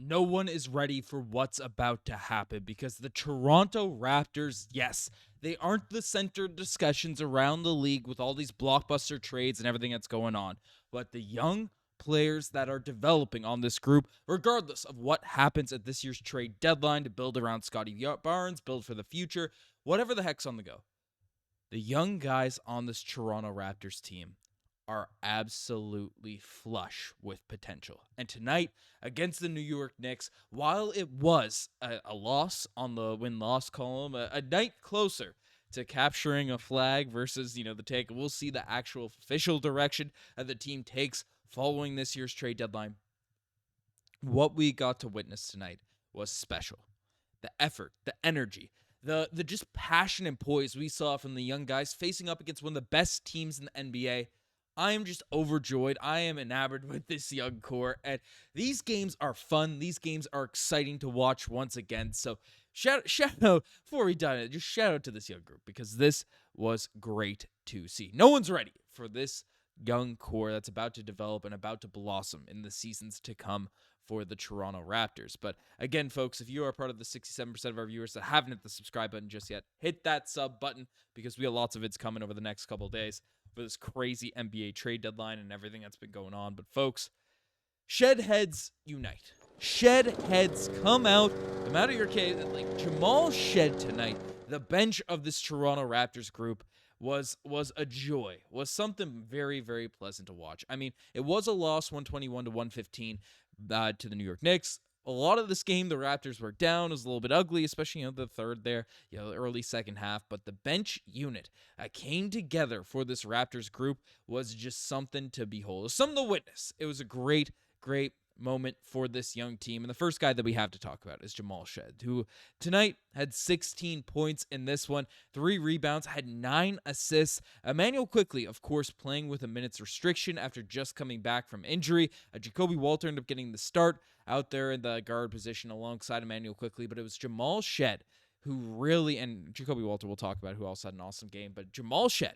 no one is ready for what's about to happen because the Toronto Raptors, yes, they aren't the center of discussions around the league with all these blockbuster trades and everything that's going on, but the young players that are developing on this group, regardless of what happens at this year's trade deadline to build around Scottie Barnes, build for the future, whatever the heck's on the go. The young guys on this Toronto Raptors team are absolutely flush with potential. And tonight, against the New York Knicks, while it was a loss on the win-loss column, a night closer to capturing a flag versus, the take, we'll see the actual official direction that the team takes following this year's trade deadline. What we got to witness tonight was special. The effort, the energy, the just passion and poise we saw from the young guys facing up against one of the best teams in the NBA. I am just overjoyed. I am enamored with this young core, and these games are fun. These games are exciting to watch once again. So shout out, before we done it, just shout out to this young group because this was great to see. No one's ready for this young core that's about to develop and about to blossom in the seasons to come for the Toronto Raptors. But again, folks, if you are part of the 67% of our viewers that haven't hit the subscribe button just yet, hit that sub button because we have lots of vids coming over the next couple of days for this crazy NBA trade deadline and everything that's been going on. But folks, shed heads unite. Shed heads come out. Come out of your cave. Like Jamal Shead tonight, the bench of this Toronto Raptors group was a joy, was something very, very pleasant to watch. I mean, it was a loss 121 to 115 to the New York Knicks. A lot of this game, the Raptors were down. It was a little bit ugly, especially, the third there, the early second half. But the bench unit came together for this Raptors group was just something to behold. Something to witness. It was a great, great moment for this young team. And the first guy that we have to talk about is Jamal Shead, who tonight had 16 points in this one, 3 rebounds, had 9 assists. Immanuel Quickley, of course, playing with a minutes restriction after just coming back from injury. Jakob Poeltl ended up getting the start out there in the guard position alongside Immanuel Quickley, but it was Jamal Shead who really, and Jakob Poeltl we'll talk about, who also had an awesome game, but Jamal Shead,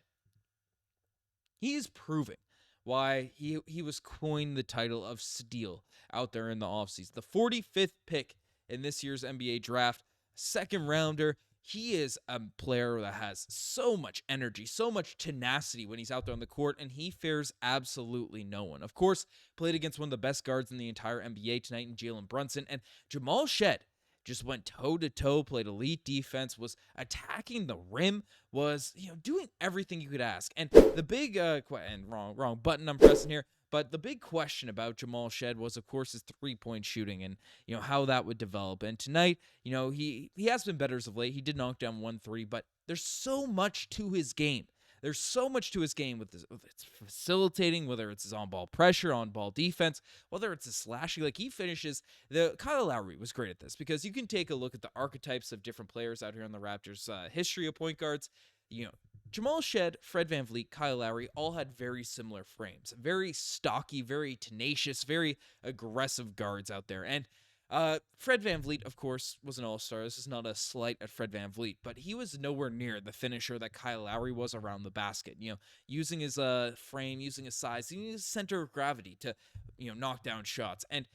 he is proving why he was coined the title of Steal out there in the offseason. The 45th pick in this year's NBA draft, second rounder. He is a player that has so much energy, so much tenacity when he's out there on the court, and he fears absolutely no one. Of course, played against one of the best guards in the entire NBA tonight in Jalen Brunson, and Jamal Shead just went toe-to-toe, played elite defense, was attacking the rim, was doing everything you could ask. And the big, and wrong button I'm pressing here, but the big question about Jamal Shead was, of course, his three-point shooting and, how that would develop. And tonight, he has been better as of late. He did knock down 1 3, but there's so much to his game. There's so much to his game with its facilitating, whether it's his on-ball pressure, on-ball defense, whether it's his slashing. Like, he finishes. Kyle Lowry was great at this because you can take a look at the archetypes of different players out here on the Raptors' history of point guards. Jamal Shead, Fred VanVleet, Kyle Lowry all had very similar frames. Very stocky, very tenacious, very aggressive guards out there. And Fred VanVleet, of course, was an all-star. This is not a slight at Fred VanVleet, but he was nowhere near the finisher that Kyle Lowry was around the basket. Using his frame, using his size, using his center of gravity to, knock down shots. And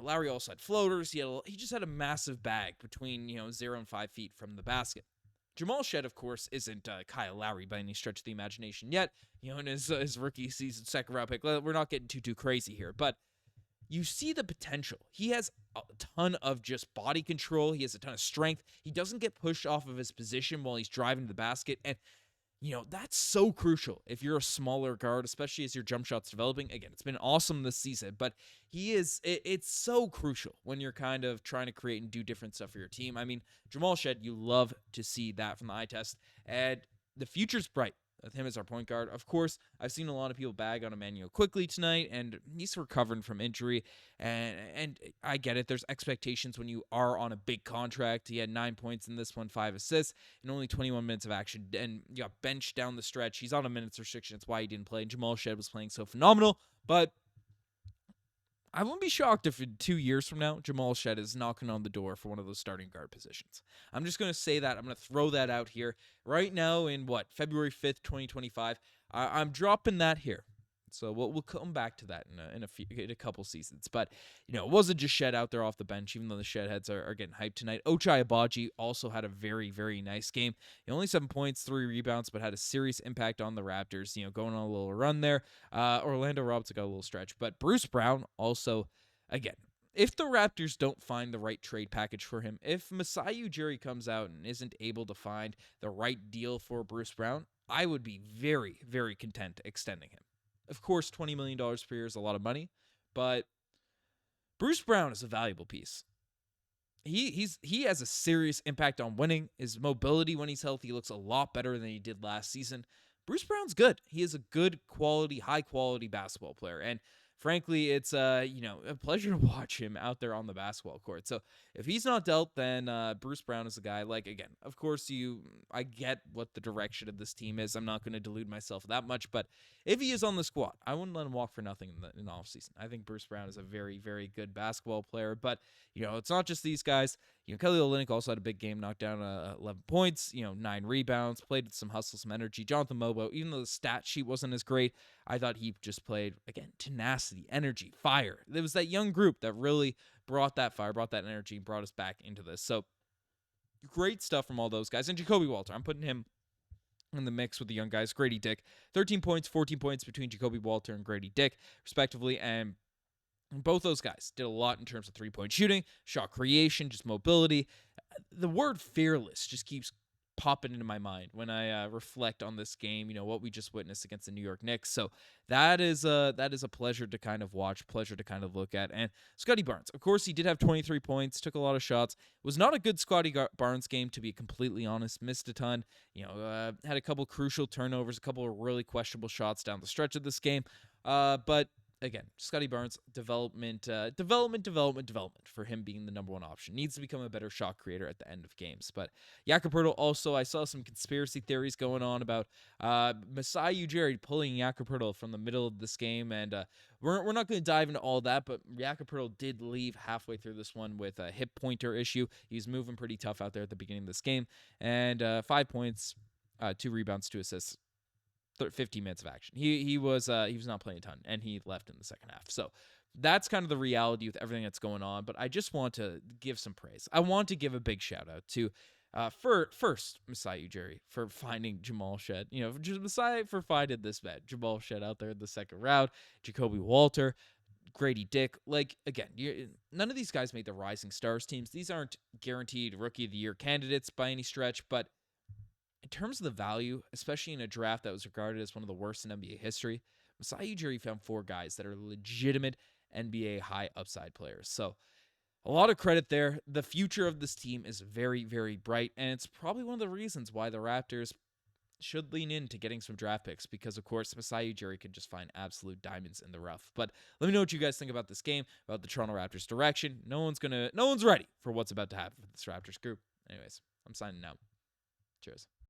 Lowry also had floaters. He just had a massive bag between 0 and 5 feet from the basket. Jamal Shead, of course, isn't Kyle Lowry by any stretch of the imagination yet. In his rookie season, second round pick. We're not getting too crazy here, but you see the potential. He has a ton of just body control. He has a ton of strength. He doesn't get pushed off of his position while he's driving to the basket. And, that's so crucial if you're a smaller guard, especially as your jump shot's developing. Again, it's been awesome this season, but it's so crucial when you're kind of trying to create and do different stuff for your team. I mean, Jamal Shead, you love to see that from the eye test. And the future's bright with him as our point guard. Of course, I've seen a lot of people bag on Immanuel Quickley tonight, and he's recovering from injury, and I get it. There's expectations when you are on a big contract. He had 9 points in this one, 5 assists, and only 21 minutes of action, and you got benched down the stretch. He's on a minutes restriction. That's why he didn't play, and Jamal Shead was playing so phenomenal, but I wouldn't be shocked if in 2 years from now, Jamal Shead is knocking on the door for one of those starting guard positions. I'm just going to say that. I'm going to throw that out here right now in February 5th, 2025. I'm dropping that here. So we'll come back to that in a couple seasons. But, it wasn't just Shead out there off the bench, even though the Shead heads are getting hyped tonight. Ochai Agbaji also had a very, very nice game. Only 7 points, 3 rebounds, but had a serious impact on the Raptors, going on a little run there. Orlando Robinson got a little stretch. But Bruce Brown also, again, if the Raptors don't find the right trade package for him, if Masai Ujiri comes out and isn't able to find the right deal for Bruce Brown, I would be very, very content extending him. Of course, $20 million per year is a lot of money, but Bruce Brown is a valuable piece. He has a serious impact on winning. His mobility when he's healthy looks a lot better than he did last season. Bruce Brown's good. He is a good quality, high quality basketball player. And frankly, it's a pleasure to watch him out there on the basketball court. So if he's not dealt, then Bruce Brown is a guy. Like, again, of course, I get what the direction of this team is. I'm not going to delude myself that much, but if he is on the squad, I wouldn't let him walk for nothing in the offseason. I think Bruce Brown is a very, very good basketball player, but it's not just these guys. Kelly Olynyk also had a big game, knocked down 11 points, 9 rebounds, played with some hustle, some energy. Jonathan Mobo, even though the stat sheet wasn't as great, I thought he just played, again, tenacity, energy, fire. There was that young group that really brought that fire, brought that energy, and brought us back into this. So great stuff from all those guys. And Jacoby Walter, I'm putting him in the mix with the young guys. Gradey Dick, 13 points, 14 points between Jacoby Walter and Gradey Dick, respectively. And both those guys did a lot in terms of three-point shooting, shot creation, just mobility. The word fearless just keeps popping into my mind when I reflect on this game, what we just witnessed against the New York Knicks. So that is a pleasure to kind of watch, pleasure to kind of look at. And Scottie Barnes, of course, he did have 23 points, took a lot of shots. Was not a good Scottie Barnes game, to be completely honest. Missed a ton. Had a couple crucial turnovers, a couple of really questionable shots down the stretch of this game. But again, Scottie Barnes, development for him being the number one option. Needs to become a better shot creator at the end of games. But Jakob Poeltl also, I saw some conspiracy theories going on about Masai Ujiri pulling Jakob Poeltl from the middle of this game, and we're not going to dive into all that, but Jakob Poeltl did leave halfway through this one with a hip pointer issue. He was moving pretty tough out there at the beginning of this game, and 5 points, 2 rebounds, 2 assists. 50 minutes of action. He was not playing a ton, and he left in the second half. So that's kind of the reality with everything that's going on. But I just want to give some praise. I want to give a big shout out to first Masai Ujiri for finding Jamal Shead. Masai for finding this man, Jamal Shead out there in the second round. Jacoby Walter, Gradey Dick. Like, again, none of these guys made the Rising Stars teams. These aren't guaranteed Rookie of the Year candidates by any stretch, but in terms of the value, especially in a draft that was regarded as one of the worst in NBA history, Masai Ujiri found 4 guys that are legitimate NBA high upside players. So a lot of credit there. The future of this team is very, very bright, and it's probably one of the reasons why the Raptors should lean into getting some draft picks, because, of course, Masai Ujiri could just find absolute diamonds in the rough. But let me know what you guys think about this game, about the Toronto Raptors' direction. No one's ready for what's about to happen with this Raptors group. Anyways, I'm signing out. Cheers.